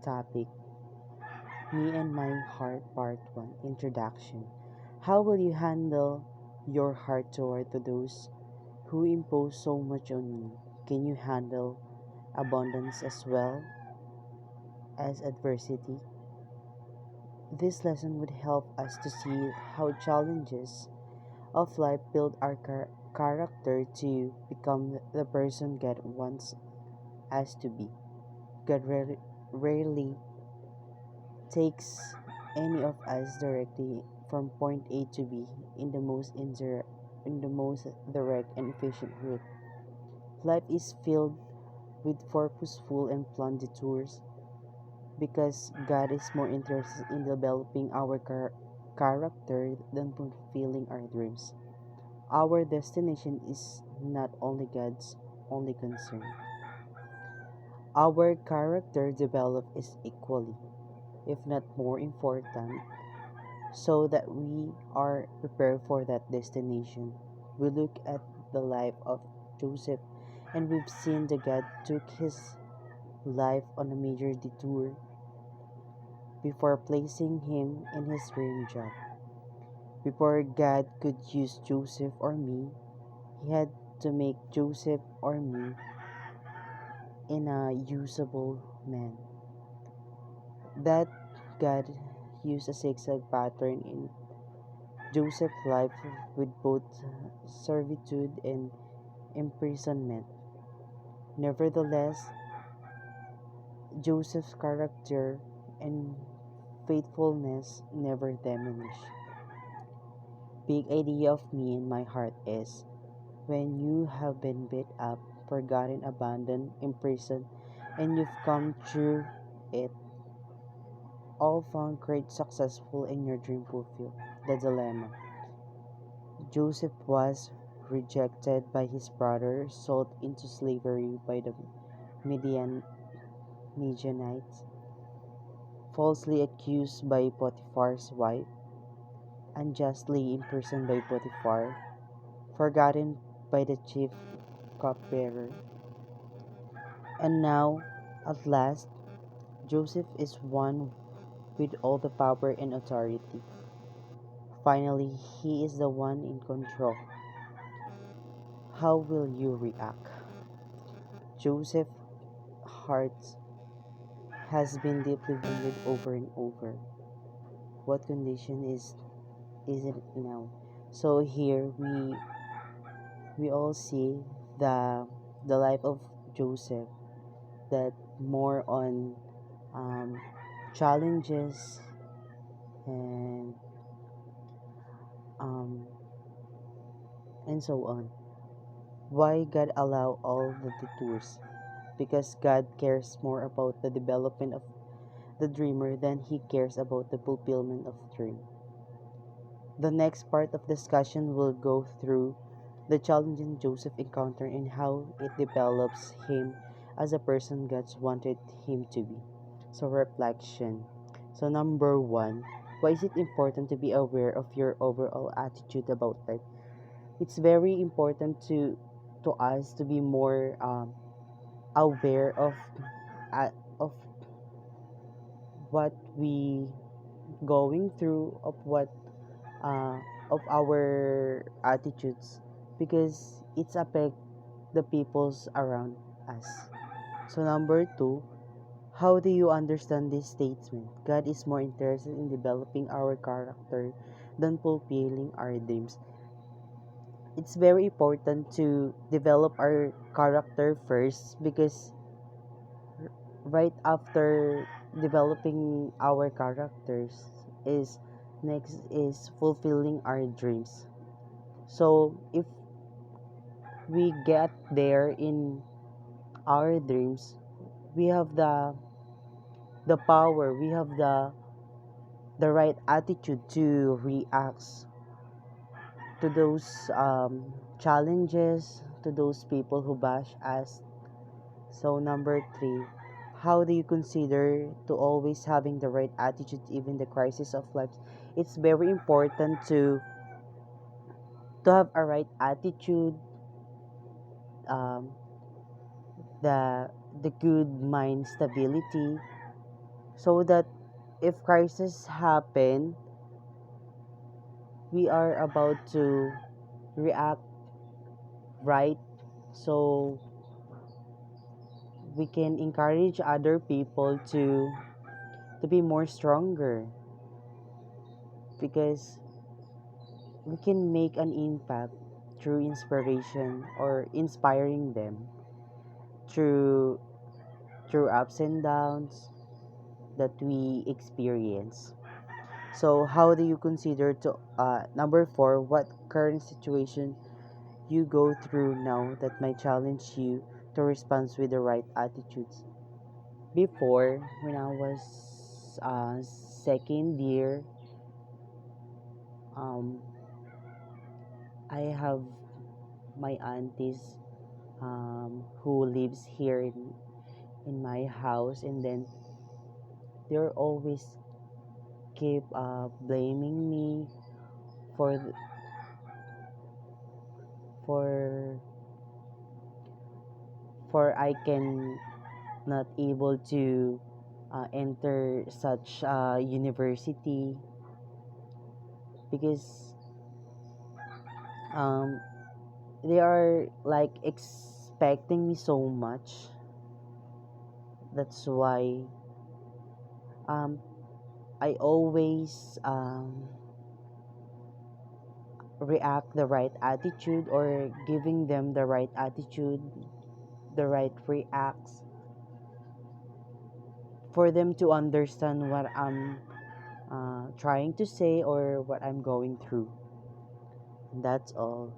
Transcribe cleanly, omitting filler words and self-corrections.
topic, Me and My Heart Part 1 Introduction. How will you handle your heart toward those who impose so much on you? Can you handle abundance as well as adversity? This lesson would help us to see how challenges of life build our character to become the person God wants us to be. God rarely takes any of us directly from point A to B in the most direct and efficient route. Life is filled with purposeful and planned detours because God is more interested in developing our character than fulfilling our dreams. Our destination is not only God's only concern. Our character development is equally, if not more important, so that we are prepared for that destination. We look at the life of Joseph and we've seen that God took his life on a major detour before placing him in his dream job. Before God could use Joseph or me, he had to make Joseph or me in a usable man. That God used a zigzag pattern in Joseph's life with both servitude and imprisonment. Nevertheless, Joseph's character and faithfulness never diminished. Big idea of me in my heart is when you have been beat up, forgotten, abandoned, imprisoned, and you've come through it all found great successful in your dream fulfilled. The dilemma. Joseph was rejected by his brother, sold into slavery by the Midian Midianites, falsely accused by Potiphar's wife, unjustly imprisoned by Potiphar, forgotten by the chief cupbearer. And now, at last, Joseph is one with all the power and authority. Finally, he is the one in control. How will you react? Joseph's heart has been deeply wounded over and over. What condition is it now? So here we all see the life of Joseph that more on um, challenges and um, and so on. Why God allow all the detours? Because God cares more about the development of the dreamer than he cares about the fulfillment of dream. The next part of discussion will go through the challenges Joseph encountered and how it develops him as a person God wanted him to be. So reflection. So number one, why is it important to be aware of your overall attitude about life? It's very important to us to be more aware uh, of what we going through uh, of our attitudes because it's affect the peoples around us. So number two, how do you understand this statement? God is more interested in developing our character than fulfilling our dreams. It's very important to develop our character first because right after developing our characters is next is fulfilling our dreams. So if we get there in our dreams, we have the power, we have the right attitude to react to those challenges, to those people who bash us. So number three, how do you consider to always having the right attitude even the crisis of life? It's very important to have a right attitude, um, the good mind stability, so that if crisis happen, we are about to react right, so we can encourage other people to be more stronger, because we can make an impact through inspiration or inspiring them through ups and downs that we experience. So how do you consider to number 4, what current situation you go through now that might challenge you to respond with the right attitudes? Before, when I was second year, um, I have my aunties who lives here in my house, and then they're always keep blaming me for for I can not able to enter such university, because um, they are like expecting me so much. That's why um, I always react the right attitude, or giving them the right attitude, the right reacts, for them to understand what I'm trying to say or what I'm going through. That's all.